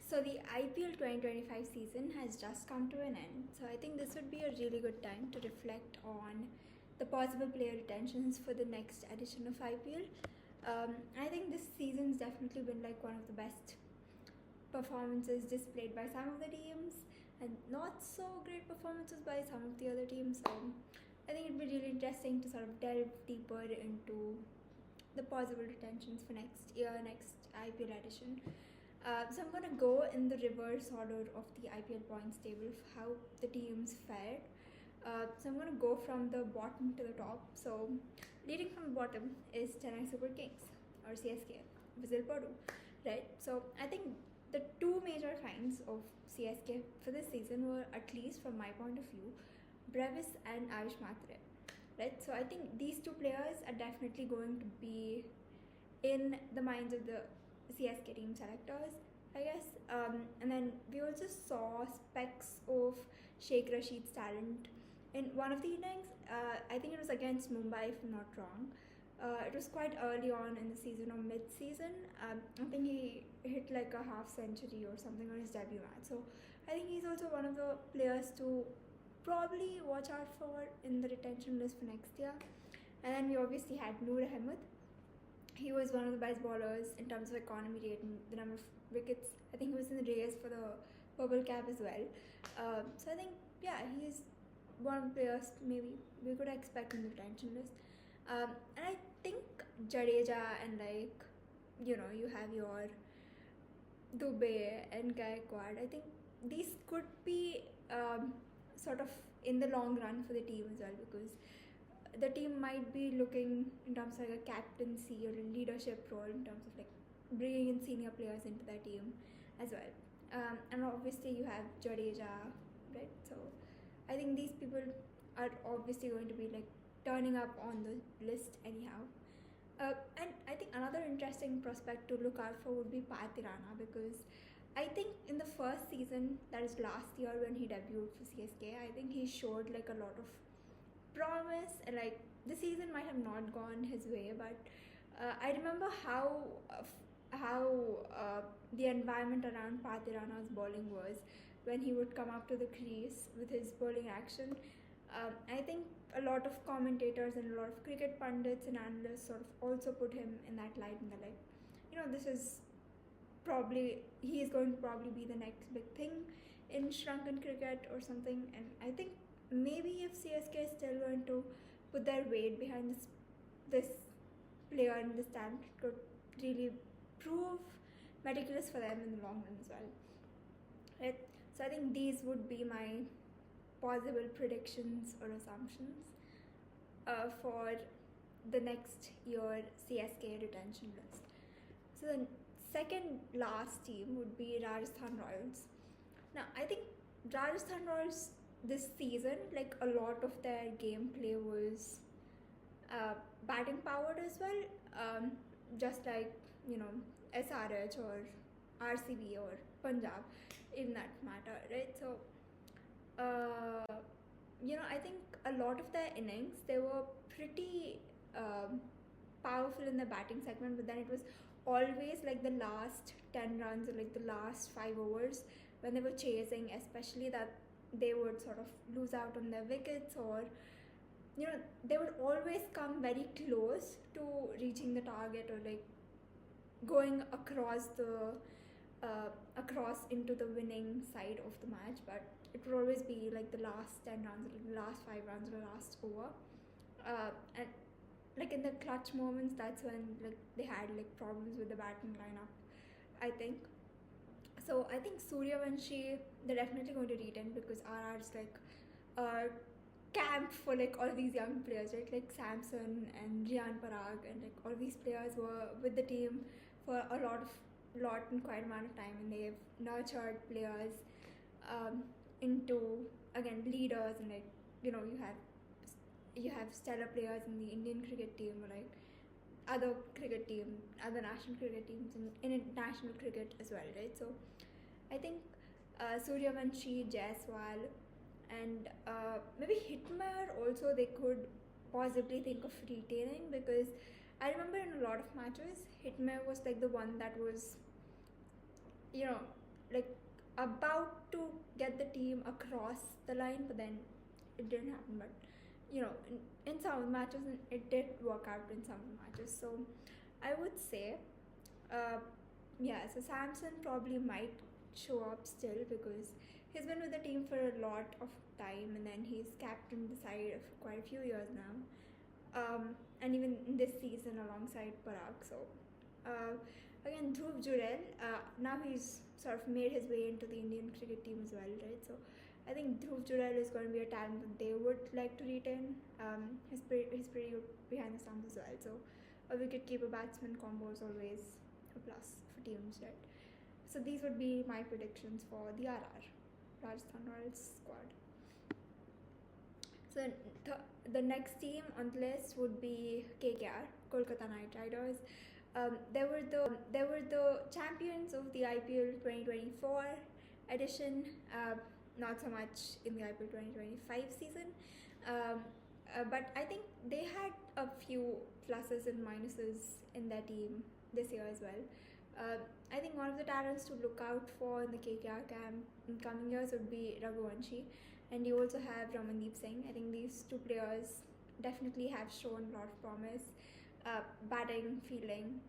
So the IPL 2025 season has just come to an end. So I think this would be a really good time to reflect on the possible player retentions for the next edition of IPL. I think this season's definitely been like one of the best performances displayed by some of the teams and not so great performances by some of the other teams. So I think it'd be really interesting to sort of delve deeper into the possible retentions for next year, next IPL edition. So I'm gonna go in the reverse order of the IPL points table of how the teams fared. So I'm gonna go from the bottom to the top. So leading from the bottom is Chennai Super Kings or CSK, Vizil Padu, right? So I think the two major finds of CSK for this season were, at least from my point of view, Brevis and Avish Matre, right? So I think these two players are definitely going to be in the minds of the CSK team selectors, I guess. And then we also saw specks of Sheikh Rashid's talent in one of the innings. I think it was against Mumbai, if I'm not wrong. It was quite early on in the season or mid-season. I think he hit like a half century or something on his debut match. So I think he's also one of the players to probably watch out for in the retention list for next year. And then we obviously had Noor Ahmed. He was one of the best bowlers in terms of economy rate and the number of wickets. I think he was in the race for the purple cap as well. So I think, yeah, he's one of the players maybe we could expect in the retention list. And I think Jadeja and you have your Dubey and Gaikwad. I think these could be sort of in the long run for the team as well, because the team might be looking in terms of like a captaincy or a leadership role in terms of like bringing in senior players into their team as well. And obviously you have Jadeja, right? So I think these people are obviously going to be like turning up on the list anyhow. And I think another interesting prospect to look out for would be Patirana, because I think in the first season, that is last year when he debuted for CSK, I think he showed like a lot of promise, and like the season might have not gone his way, but I remember how the environment around Patirana's bowling was when he would come up to the crease with his bowling action. I think a lot of commentators and a lot of cricket pundits and analysts sort of also put him in that light, and they're like, this is he is going to probably be the next big thing in Sri Lankan cricket or something. And I think maybe if CSK is still going to put their weight behind this player and this talent, it could really prove meticulous for them in the long run as well. Right? So I think these would be my possible predictions or assumptions for the next year CSK retention list. So the second last team would be Rajasthan Royals. Now I think Rajasthan Royals this season, like a lot of their gameplay was batting powered as well, just like SRH or RCB or Punjab in that matter, right? So I think a lot of their innings, they were pretty powerful in the batting segment, but then it was always like the last 10 runs or like the last 5 overs when they were chasing, especially, that they would sort of lose out on their wickets, or they would always come very close to reaching the target or like going across into the winning side of the match, but it would always be like the last 10 runs or the last 5 runs or the last over. And like in the clutch moments, that's when like they had like problems with the batting lineup, I think. So I think Suryavanshi, they're definitely going to retain, because RR is like a camp for like all these young players, right? Like Samson and Rian Parag and like all these players were with the team for a lot and quite amount of time, and they've nurtured players into, again, leaders, and like you have stellar players in the Indian cricket team or like other national cricket teams and in international cricket as well, right? So I think Suryavanshi, Jaiswal, and maybe Hitmer also they could possibly think of retaining, because I remember in a lot of matches Hitmer was like the one that was like about to get the team across the line, but then it didn't happen. But in some of the matches, it did work out in some of the matches. So I would say, uh, yeah, so Samson probably might show up still because he's been with the team for a lot of time, and then he's captained the side for quite a few years now, and even in this season alongside Parag. So uh, again, Dhruv Jurel, now he's sort of made his way into the Indian cricket team as well, right? So I think Dhruv Jurel is going to be a talent that they would like to retain. He's pretty good behind the stumps as well. So a wicket keeper batsman combo is always a plus for teams, right? So these would be my predictions for the RR, Rajasthan Royals squad. So the next team on the list would be KKR, Kolkata Knight Riders. They were the champions of the IPL 2024 edition. Not so much in the IPL 2025 season. But I think they had a few pluses and minuses in their team this year as well. I think one of the talents to look out for in the KKR camp in coming years would be Raghuvanshi, and you also have Ramandeep Singh. I think these two players definitely have shown a lot of promise, batting, fielding.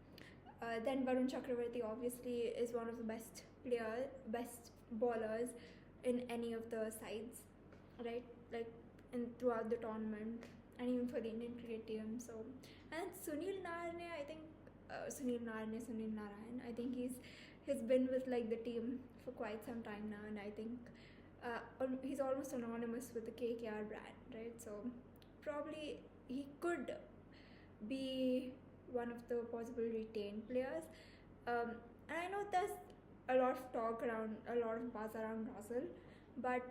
Then Varun Chakravarti obviously is one of the best bowlers in any of the sides, right? Like throughout the tournament and even for the Indian cricket team. So, and Sunil Narine, I think Sunil Narayan. I think he's been with like the team for quite some time now, and I think he's almost synonymous with the KKR brand, right? So probably he could be one of the possible retained players. And I know there's a lot of talk around, a lot of buzz around Russell, but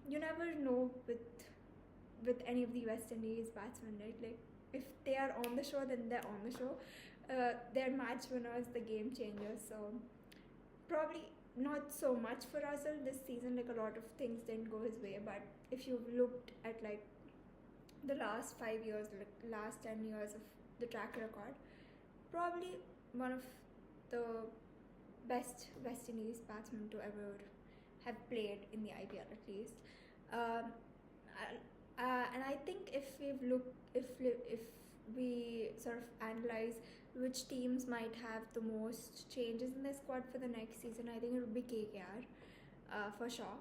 you never know with any of the West Indies batsmen, right? Like if they are on the show, then they're on the show. They're match winners, the game changers. So probably not so much for Russell this season. Like a lot of things didn't go his way, but if you've looked at like the last 5 years, like last 10 years of the track record, probably one of the best West Indies batsmen to ever have played in the IPL at least. Um, and I think if we sort of analyze which teams might have the most changes in their squad for the next season, I think it would be KKR, for sure.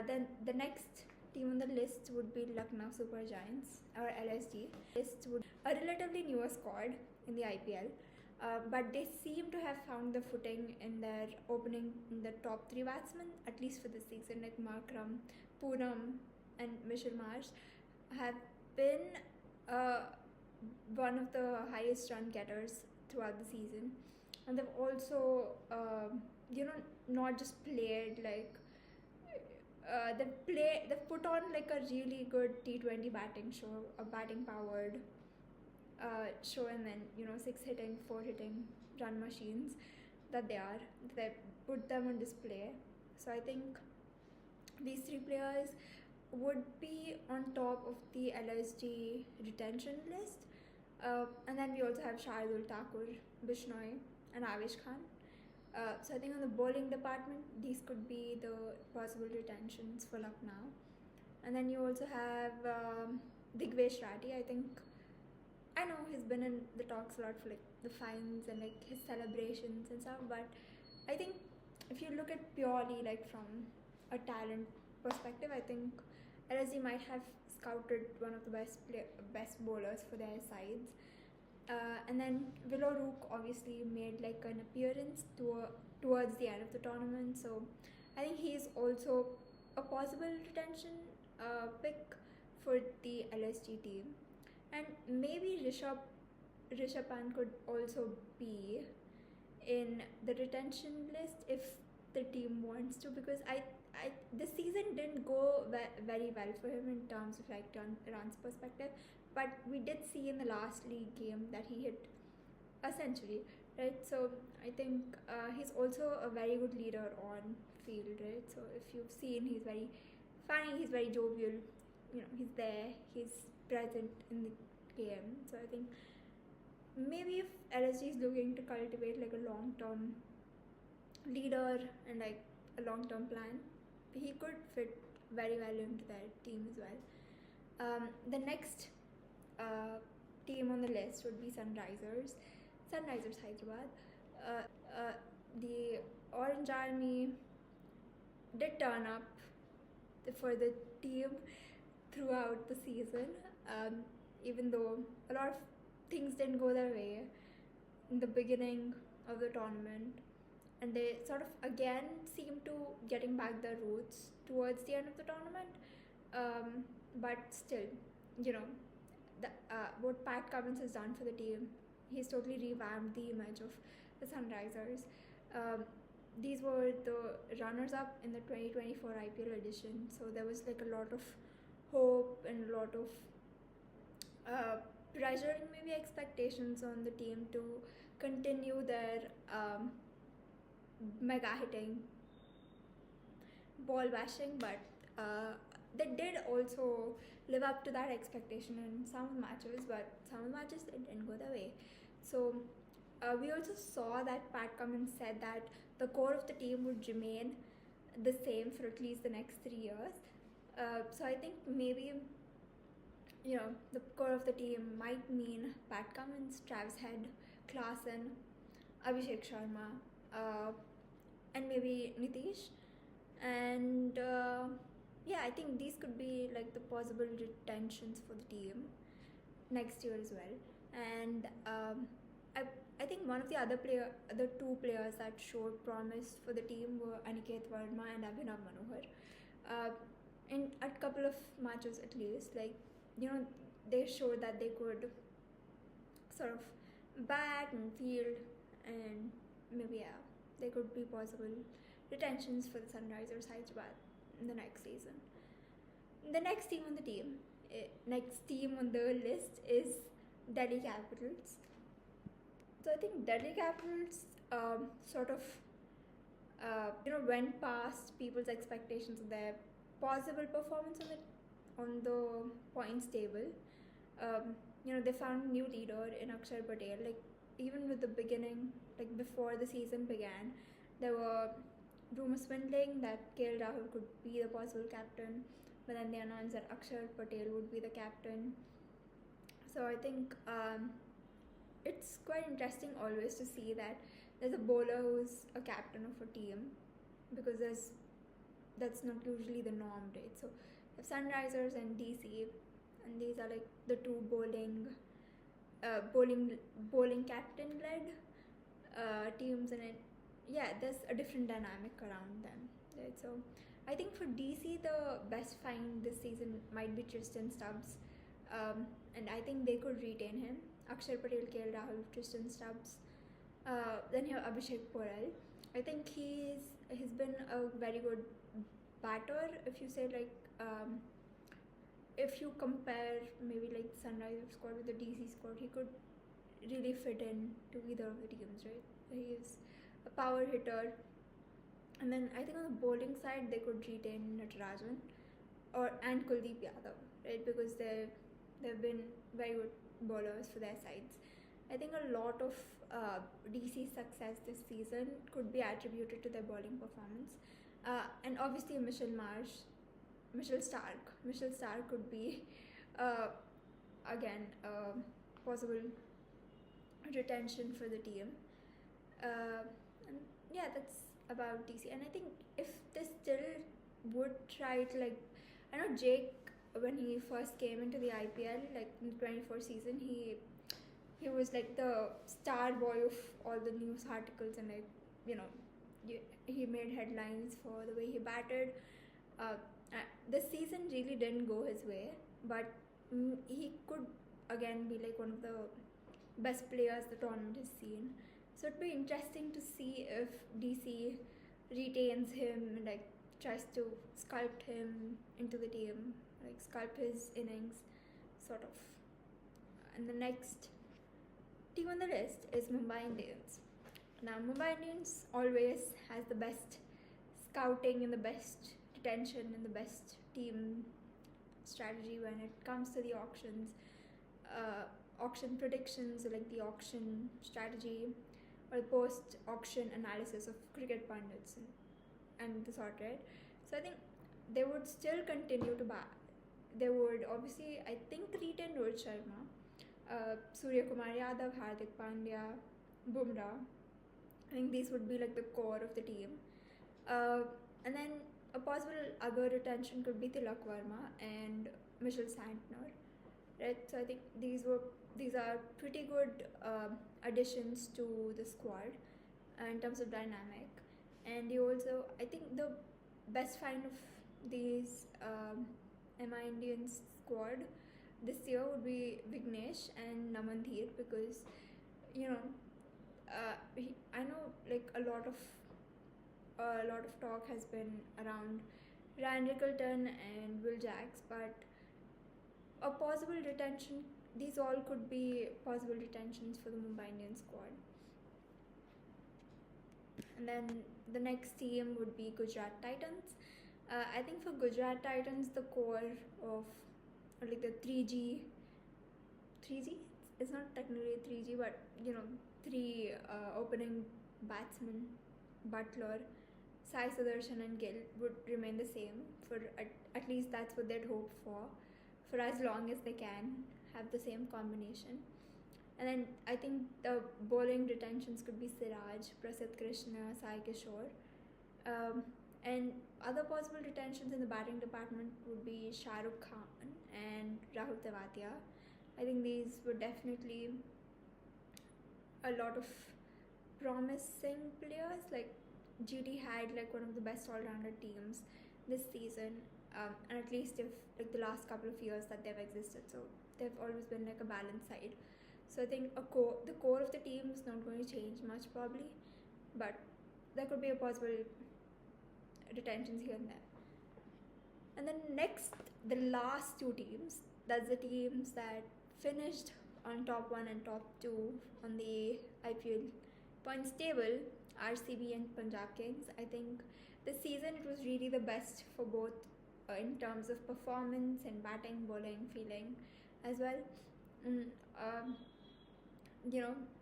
Then the next team on the list would be Lucknow Super Giants, or LSG. List would a relatively newer squad in the IPL, but they seem to have found the footing in their opening in the top three batsmen, at least for this season. Like Markram, Poonam, and Mitchell Marsh have been one of the highest run getters throughout the season, and they've also not just played like they've put on like a really good T20 batting show, a batting powered show, and then 6 hitting, 4 hitting run machines that they put them on display. So I think these three players would be on top of the LSG retention list. And then we also have Shardul Thakur, Bishnoi, and Avish Khan. So I think on the bowling department, these could be the possible retentions for Lucknow. And then you also have Digvesh Ratty. I know he's been in the talks a lot for like the fines and like his celebrations and stuff, but I think if you look at purely like from a talent perspective, I think LSG might have scouted one of the best bowlers for their sides. And then Willow Rook obviously made like an appearance towards the end of the tournament, so I think he's also a possible retention pick for the LSG team. And maybe Rishabh Pant could also be in the retention list if the team wants to, because the season didn't go very well for him in terms of like runs perspective, but we did see in the last league game that he hit a century, right? So I think he's also a very good leader on field, right? So if you've seen, he's very funny, he's very jovial, he's there, he's present in the game. So I think maybe if LSG is looking to cultivate like a long-term leader and like a long-term plan, he could fit very well into their team as well. The next uh, team on the list would be Sunrisers Hyderabad. The Orange Army did turn up for the team throughout the season, even though a lot of things didn't go their way in the beginning of the tournament, and they sort of again seem to getting back their roots towards the end of the tournament. But still, you know, what Pat Cummins has done for the team, he's totally revamped the image of the Sunrisers. These were the runners-up in the 2024 IPL edition, so there was like a lot of hope and a lot of pressure and maybe expectations on the team to continue their mega hitting, ball bashing, but they did also live up to that expectation in some matches, but some matches didn't go their way. So we also saw that Pat Cummins said that the core of the team would remain the same for at least the next 3 years. So I think maybe, you know, the core of the team might mean Pat Cummins, Travis Head, Klaasen, Abhishek Sharma, and maybe Nitish. And yeah, I think these could be like the possible retentions for the team next year as well. And I think one of the the two players that showed promise for the team were Aniket Verma and Abhinav Manohar. In a couple of matches at least, like, you know, they showed that they could sort of bat and field, and maybe yeah, they could be possible retentions for the Sunrisers Hyderabad in the next season. The next team on the list is Delhi Capitals. So I think Delhi Capitals sort of went past people's expectations of their possible performance on the points table. They found a new leader in Akshar Patel. Like, even with the beginning, like before the season began, there were rumors swindling that KL Rahul could be the possible captain, but then they announced that Akshar Patel would be the captain. So I think it's quite interesting always to see that there's a bowler who's a captain of a team, because that's not usually the norm, right? So we have Sunrisers and DC, and these are like the two bowling captain led teams, and there's a different dynamic around them, right? So I think for DC, the best find this season might be Tristan Stubbs, and I think they could retain him. Akshar Patel, KL Rahul, Tristan Stubbs. Then you have Abhishek Porel. I think he's been a very good batter. If you say like if you compare maybe like the Sunrisers squad with the DC squad, he could really fit in to either of the teams, right? He's a power hitter. And then I think on the bowling side, they could retain Natarajan and Kuldeep Yadav, right? Because they've been very good bowlers for their sides. I think a lot of DC's success this season could be attributed to their bowling performance. And obviously Mitchell Stark could be again possible retention for the team. And yeah, that's about DC. And I think if they still would try to, like, I know Jake, when he first came into the IPL, like in the 24 season, he was like the star boy of all the news articles, and like, he made headlines for the way he batted. This season really didn't go his way, but he could again be like one of the best players the tournament has seen. So it'd be interesting to see if DC retains him and like tries to sculpt him into the team, like sculpt his innings, sort of. And the next team on the list is Mumbai Indians. Now, Mumbai Indians always has the best scouting and the best retention and the best team strategy when it comes to the auctions, auction predictions, like the auction strategy. or post auction analysis of cricket pundits and the sort, right? So I think they would still continue to buy. They would obviously, I think, retain Rohit Sharma, Surya Kumar Yadav, Hardik Pandya, Bumrah. I think these would be like the core of the team. And then a possible other retention could be Tilak Verma and Mitchell Santner, right? So I think these are pretty good additions to the squad in terms of dynamic. And you also, I think the best find of these MI Indians squad this year would be Vignesh and Namandhir, because you know I know like a lot of talk has been around Ryan Rickleton and Will Jacks, but a possible retention. These all could be possible retentions for the Mumbai Indians squad. And then the next team would be Gujarat Titans. I think for Gujarat Titans, the core of like the 3G, it's not technically 3G, but three opening batsmen, Butler, Sai Sudarshan and Gill, would remain the same for at least that's what they'd hope for as long as they can have the same combination. And then I think the bowling retentions could be Siraj, Prasidh Krishna, Sai Kishore. And other possible retentions in the batting department would be Shah Rukh Khan and Rahul Tewatia. I think these were definitely a lot of promising players. Like GT had like one of the best all-rounder teams this season, and at least if like the last couple of years that they've existed, so they've always been like a balanced side. So I think the core of the team is not going to change much probably, but there could be a possible retentions here and there. And then next, the last two teams, that's the teams that finished on top 1 and top 2 on the IPL points table, RCB and Punjab Kings. I think this season it was really the best for both in terms of performance and batting, bowling, fielding as well.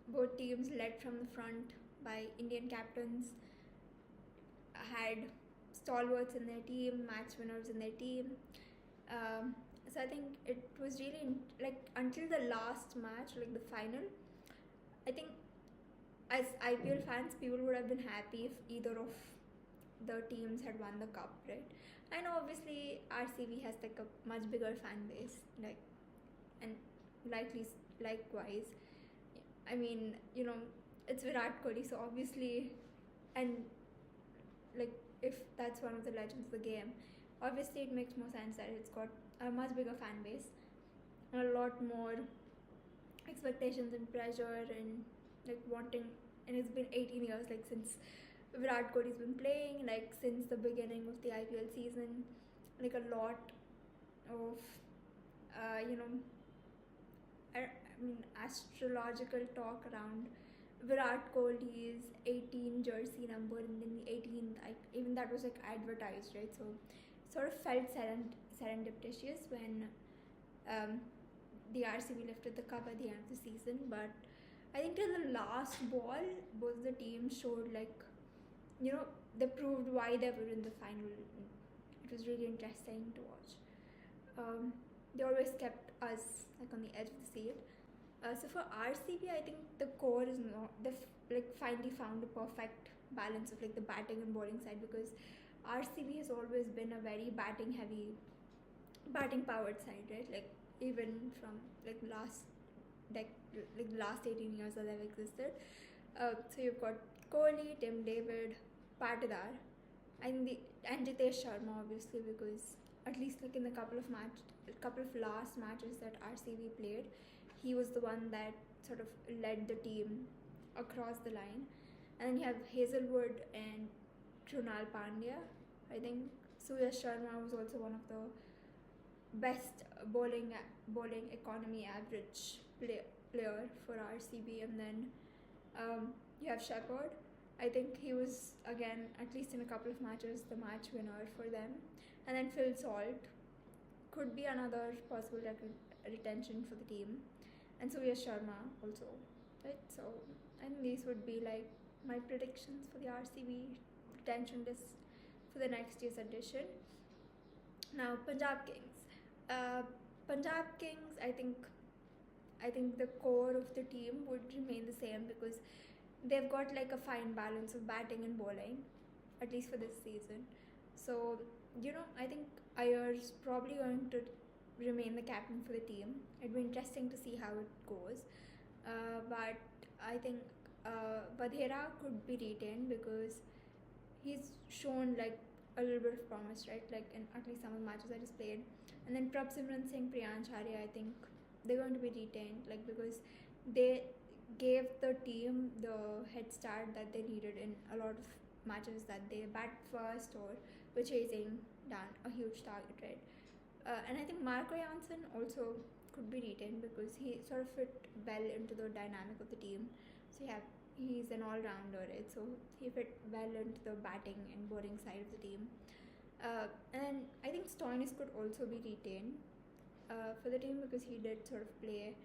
Both teams led from the front by Indian captains, had stalwarts in their team, match winners in their team. So I think it was really like until the last match, like the final, I think as IPL fans, people would have been happy if either of the teams had won the cup, right? I know obviously RCB has like a much bigger fan base, like, and likewise. I mean, it's Virat Kohli, so obviously, and like if that's one of the legends of the game, obviously it makes more sense that it's got a much bigger fan base and a lot more expectations and pressure and like wanting, and it's been 18 years like since Virat Kohli's been playing, like since the beginning of the IPL season, like a lot of astrological talk around Virat Kohli's 18 jersey number, and then the 18th, even that was like advertised, right? So sort of felt serendipitous when the RCB lifted the cup at the end of the season. But I think till the last ball, both the teams showed like, they proved why they were in the final. It was really interesting to watch. They always kept us like on the edge of the seat. So for RCB, I think the core is not, they've finally found a perfect balance of like the batting and bowling side, because RCB has always been a very batting powered side, right? Like even from like the last 18 years that they've existed. So you've got Kohli, Tim David, Patidar, and Jitesh Sharma obviously, because at least like in the couple of last matches that RCB played, he was the one that sort of led the team across the line. And then you have Hazelwood and Krunal Pandya. I think Suyash Sharma was also one of the best bowling economy average player for RCB. And then you have Shepherd. I think he was, again, at least in a couple of matches, the match winner for them. And then Phil Salt could be another possible retention for the team. And Suyash Sharma also, right? So And these would be like my predictions for the RCB retention list for the next year's edition. Now, Punjab Kings. Punjab Kings, I think the core of the team would remain the same because they've got like a fine balance of batting and bowling, at least for this season. So, I think Ayer's probably going to remain the captain for the team. It'd be interesting to see how it goes. But I think Badhera could be retained because he's shown like a little bit of promise, right? Like in at least some of the matches that he's played. And then Prabhsimran Singh, Priyansh Arya, I think they're going to be retained, like because they gave the team the head start that they needed in a lot of matches that they bat first or were chasing down a huge target, right? And I think Marco Janssen also could be retained because he sort of fit well into the dynamic of the team. So he's an all-rounder, right? So he fit well into the batting and bowling side of the team. And I think Stoinis could also be retained for the team because he did sort of play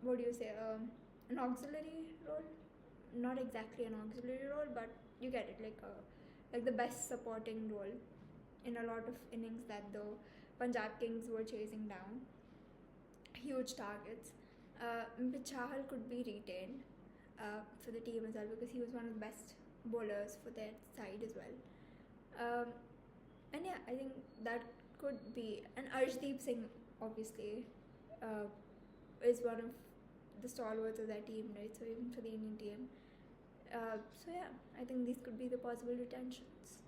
what do you say, an auxiliary role, not exactly an auxiliary role, but you get it, like the best supporting role in a lot of innings that the Punjab Kings were chasing down huge targets. Chahal could be retained for the team as well because he was one of the best bowlers for their side as well. And yeah, I think that could be, and Arshdeep Singh obviously is one of the stalwarts of that team, right? So even for the Indian team. So yeah, I think these could be the possible retentions.